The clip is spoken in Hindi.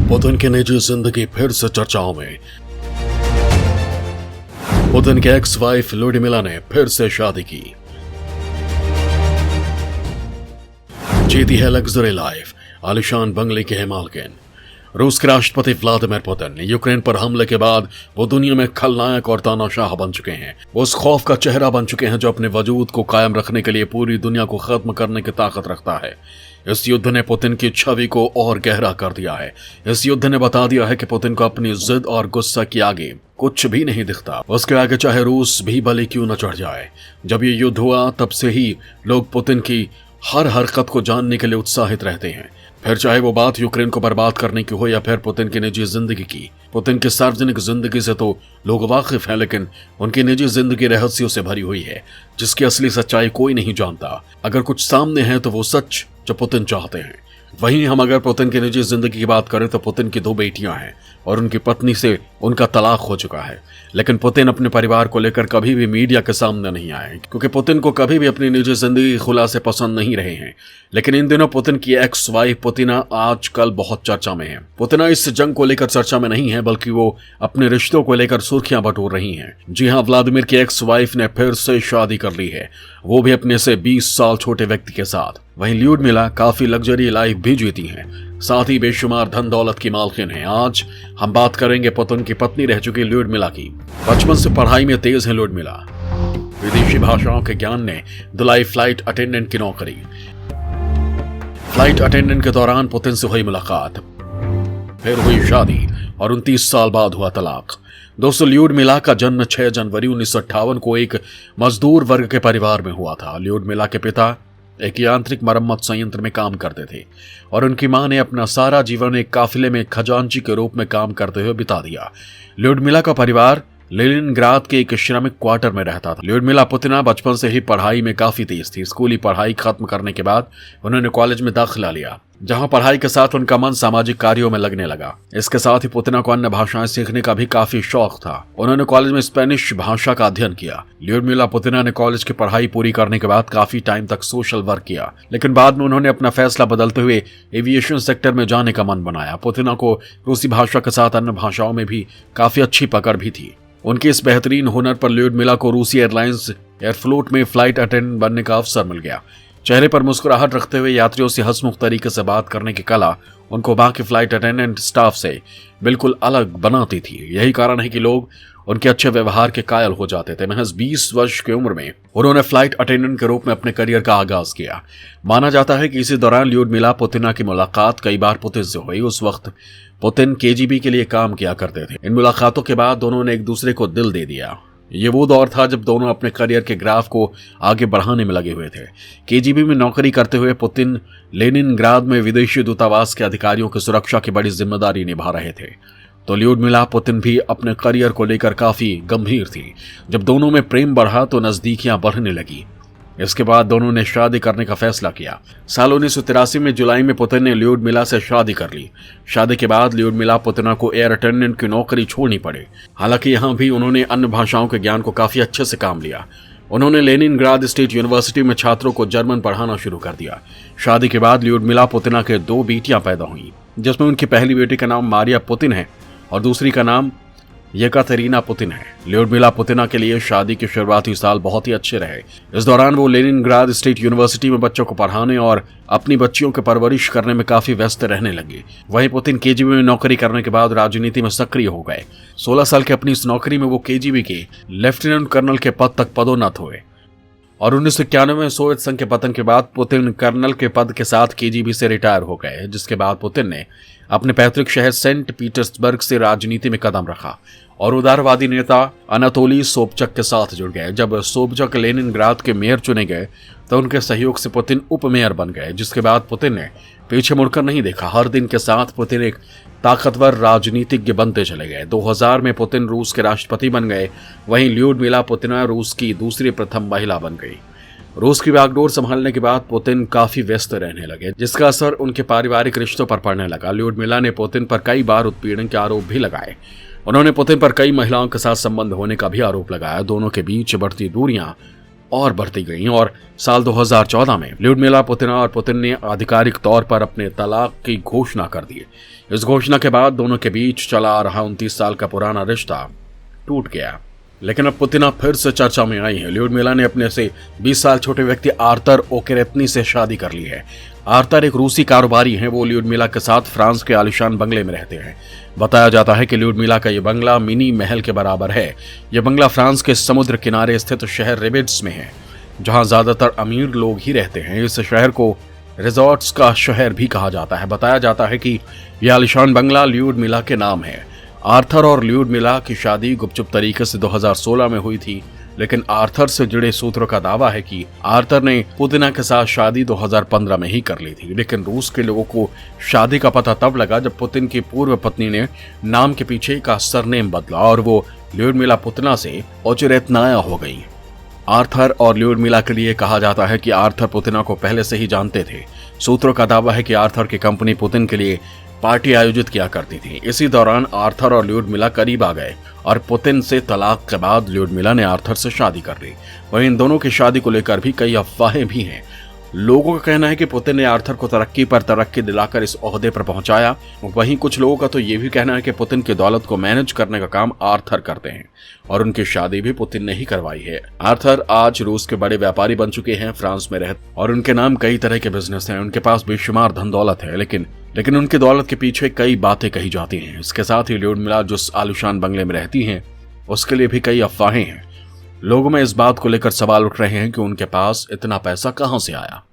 पुतिन की निजी जिंदगी फिर से चर्चाओं में। पुतिन के एक्स वाइफ ल्यूडमिला ने फिर से शादी की, जीती है लग्जरी लाइफ, आलिशान बंगले के है मालकिन। रूस के राष्ट्रपति व्लादिमीर पुतिन यूक्रेन पर हमले के बाद वो दुनिया में खलनायक और तानाशाह बन चुके हैं। वो उस खौफ का चेहरा बन चुके हैं जो अपने वजूद को कायम रखने के लिए पूरी दुनिया को खत्म करने की ताकत रखता है। इस युद्ध ने पुतिन की छवि को और गहरा कर दिया है। इस युद्ध ने बता दिया है कि पुतिन को अपनी जिद और गुस्सा के आगे कुछ भी नहीं दिखता। उसके आगे चाहे रूस भी बलि क्यों न चढ़ जाए। जब ये युद्ध हुआ तब से ही लोग पुतिन की हर हरकत को जानने के लिए उत्साहित रहते हैं, फिर चाहे वो बात यूक्रेन को बर्बाद करने की हो या फिर पुतिन की निजी जिंदगी की। पुतिन की सार्वजनिक जिंदगी से तो लोग वाकिफ हैं, लेकिन उनकी निजी जिंदगी रहस्यों से भरी हुई है जिसकी असली सच्चाई कोई नहीं जानता। अगर कुछ सामने है तो वो सच जो पुतिन चाहते हैं। वहीं हम अगर पुतिन की निजी जिंदगी की बात करें तो पुतिन की 2 बेटियां हैं और उनकी पत्नी से उनका तलाक हो चुका है। लेकिन पुतिन अपने परिवार को लेकर कभी भी मीडिया के सामने नहीं आए, क्योंकि पुतिन को कभी भी अपनी निजी जिंदगी खुलासे पसंद नहीं रहे हैं। लेकिन इन दिनों पुतिन की एक्स वाइफ पुतिना आजकल बहुत चर्चा में है। पुतिना इस जंग को लेकर चर्चा में नहीं है, बल्कि वो अपने रिश्तों को लेकर सुर्खियां बटोर रही हैं। जी हां, व्लादिमीर की एक्स वाइफ ने फिर से शादी कर ली है, वो भी अपने से 20 साल छोटे व्यक्ति के साथ। वहीं ल्यूडमिला काफी लग्जरी लाइफ भी जीती हैं, साथ ही बेशुमार धन दौलत की मालकिन है। आज हम बात करेंगे पुतिन की पत्नी रह चुकी ल्यूडमिला की। बचपन से पढ़ाई में तेज है ल्यूडमिला। विदेशी भाषाओं के ज्ञान ने दिलाई फ्लाइट अटेंडेंट की नौकरी। फ्लाइट अटेंडेंट के दौरान पुतिन से हुई मुलाकात, फिर हुई शादी और 29 साल बाद हुआ तलाक। दोस्तों, ल्यूडमिला का जन्म 6 जनवरी 1958 को एक मजदूर वर्ग के परिवार में हुआ था। ल्यूडमिला के पिता एक यांत्रिक मरम्मत संयंत्र में काम करते थे और उनकी मां ने अपना सारा जीवन एक काफिले में खजांची के रूप में काम करते हुए बिता दिया। ल्यूडमिला का परिवार लेनिनग्राद के एक श्रमिक क्वार्टर में रहता था। ल्यूडमिला पुतिना बचपन से ही पढ़ाई में काफी तेज थी। स्कूली पढ़ाई खत्म करने के बाद उन्होंने कॉलेज में दाखिला लिया, जहां पढ़ाई के साथ उनका मन सामाजिक कार्यों में लगने लगा। इसके साथ ही पुतिना को अन्य भाषाएं सीखने का भी काफी शौक था। उन्होंने कॉलेज में स्पेनिश भाषा का अध्ययन किया। ल्यूडमिला पुतिना ने कॉलेज की पढ़ाई पूरी करने के बाद काफी टाइम तक सोशल वर्क किया, लेकिन बाद में उन्होंने अपना फैसला बदलते हुए एविएशन सेक्टर में जाने का मन बनाया। पुतिना को रूसी भाषा के साथ अन्य भाषाओं में भी काफी अच्छी पकड़ भी थी। उनके इस बेहतरीन हुनर पर ल्यूडमिला को रूसी एयरलाइंस एयरफ्लोट में फ्लाइट अटेंडेंट बनने का अवसर मिल गया। चेहरे पर मुस्कुराहट रखते हुए यात्रियों से हंसमुख तरीके से बात करने की कला उनको बाकी फ्लाइट अटेंडेंट स्टाफ से बिल्कुल अलग बनाती थी। यही कारण है कि लोग उनके अच्छे व्यवहार के कायल हो जाते थे। महज 20 वर्ष की उम्र में उन्होंने फ्लाइट अटेंडेंट के रूप में अपने करियर का आगाज किया। माना जाता है कि इसी दौरान ल्यूडमिला पुतिना की मुलाकात कई बार पुतिन से हुई। उस वक्त पुतिन केजीबी के लिए काम किया करते थे। इन मुलाकातों के बाद दोनों ने एक दूसरे को दिल दे दिया। ये वो दौर था जब दोनों अपने करियर के ग्राफ को आगे बढ़ाने में लगे हुए थे। केजीबी में नौकरी करते हुए पुतिन लेनिनग्राद में विदेशी दूतावास के अधिकारियों की सुरक्षा की बड़ी जिम्मेदारी निभा रहे थे। तो ल्यूडमिला पुतिन भी अपने करियर को लेकर काफी गंभीर थी। जब दोनों में प्रेम बढ़ा तो नजदीकियां बढ़ने लगी। इसके बाद दोनों ने शादी करने का फैसला किया। साल 1983 में जुलाई में पुतिन ने ल्यूडमिला से शादी कर ली। शादी के बाद ल्यूडमिला पुतिना को एयर अटेंडेंट की नौकरी छोड़नी पड़ी। हालांकि यहां भी उन्होंने अन्य भाषाओं के ज्ञान को काफी अच्छे से काम लिया। उन्होंने लेनिनग्राद स्टेट यूनिवर्सिटी में छात्रों को जर्मन पढ़ाना शुरू कर दिया। शादी के बाद ल्यूडमिला पुतिना के 2 बेटियां पैदा हुई, जिसमें उनकी पहली बेटी का नाम मारिया पुतिन है और दूसरी का नाम येकातेरिना पुतिन है। ल्यूडमिला पुतिना के लिए शादी के शुरुआती साल बहुत ही अच्छे रहे। इस दौरान वो लेनिनग्राद स्टेट यूनिवर्सिटी में बच्चों को पढ़ाने और अपनी बच्चियों की परवरिश करने में काफी व्यस्त रहने लगे। वहीं पुतिन केजीबी में नौकरी करने के बाद राजनीति में सक्रिय हो गए। 16 साल की अपनी इस नौकरी में वो केजीबी के लेफ्टिनेंट कर्नल के पद तक पदोन्नत हुए और 1991 में सोवियत संघ के पतन के बाद पुतिन कर्नल के पद के साथ केजीबी से रिटायर हो गए। जिसके बाद पुतिन ने अपने पैतृक शहर सेंट पीटर्सबर्ग से राजनीति में कदम रखा और उदारवादी नेता अनातोली सोबचक के साथ जुड़ गए। जब सोबचक लेनिनग्राद के मेयर चुने गए तो उनके सहयोग से पुतिन उपमेयर बन गए। जिसके बाद पुतिन ने पीछे मुड़कर नहीं देखा। हर दिन के साथ पुतिन एक ताकतवर राजनीतिज्ञ बनते चले गए। 2000 में पुतिन रूस के राष्ट्रपति बन गए। वहीं ल्यूडमिला पुतिना रूस की दूसरी प्रथम महिला बन गई। रूस की बागडोर संभालने के बाद पुतिन काफी व्यस्त रहने लगे, जिसका असर उनके पारिवारिक रिश्तों पर पड़ने लगा। ल्यूडमिला ने पुतिन पर कई बार उत्पीड़न के आरोप भी लगाए। उन्होंने पुतिन पर कई महिलाओं के साथ संबंध होने का भी आरोप लगाया। दोनों के बीच बढ़ती दूरियां और बढ़ती गईं और साल 2014 में ल्यूडमिला पुतिन और पुतिन ने आधिकारिक तौर पर अपने तलाक की घोषणा कर दी। इस घोषणा के बाद दोनों के बीच चला आ रहा 29 साल का पुराना रिश्ता टूट गया। लेकिन अब पुतिन फिर से चर्चा में आई है। ल्यूडमिला ने अपने से 20 साल छोटे व्यक्ति आर्थर ओकेरेत्नी से शादी कर ली है। आर्थर एक रूसी कारोबारी हैं। वो ल्यूडमिला के साथ फ्रांस के आलिशान बंगले में रहते हैं। बताया जाता है कि ल्यूडमिला का यह बंगला मिनी महल के बराबर है। यह बंगला फ्रांस के समुद्र किनारे स्थित शहर रिबिड्स में है, जहां ज्यादातर अमीर लोग ही रहते हैं। इस शहर को रिजॉर्ट्स का शहर भी कहा जाता है। बताया जाता है कि यह आलिशान बंगला ल्यूडमिला के नाम है। आर्थर और ल्यूडमिला की शादी गुपचुप तरीके से 2016 में हुई थी, लेकिन आर्थर से जुड़े सूत्रों का दावा है कि आर्थर ने पुतिन के साथ शादी 2015 में ही कर ली थी। लेकिन रूस के लोगों को शादी का पता तब लगा जब पुतिन की पूर्व पत्नी ने नाम के पीछे का सरनेम बदला और वो ल्यूडमिला पुतिना से ओचरेत्नाया हो गई। आर्थर और ल्यूडमिला के लिए कहा जाता है कि आर्थर पुतिना को पहले से ही जानते थे। सूत्रों का दावा है कि आर्थर की कंपनी पुतिन के लिए पार्टी आयोजित किया करती थी। इसी दौरान आर्थर और ल्यूडमिला करीब आ गए और पुतिन से तलाक के बाद ल्यूडमिला ने आर्थर से शादी कर ली। वहीं इन दोनों की शादी को लेकर भी कई अफवाहें भी हैं। लोगों का कहना है कि पुतिन ने आर्थर को तरक्की पर तरक्की दिलाकर इस ओहदे पर पहुंचाया। वहीं कुछ लोगों का तो ये भी कहना है कि पुतिन की दौलत को मैनेज करने का काम आर्थर करते हैं और उनकी शादी भी पुतिन ने ही करवाई है। आर्थर आज रूस के बड़े व्यापारी बन चुके हैं, फ्रांस में रहते और उनके नाम कई तरह के बिजनेस हैं। उनके पास बेशुमार धन दौलत है, लेकिन उनकी दौलत के पीछे कई बातें कही जाती हैं। इसके साथ ही ल्यूडमिला जो आलिशान बंगले में रहती हैं उसके लिए भी कई अफवाहें हैं। लोगों में इस बात को लेकर सवाल उठ रहे हैं कि उनके पास इतना पैसा कहां से आया।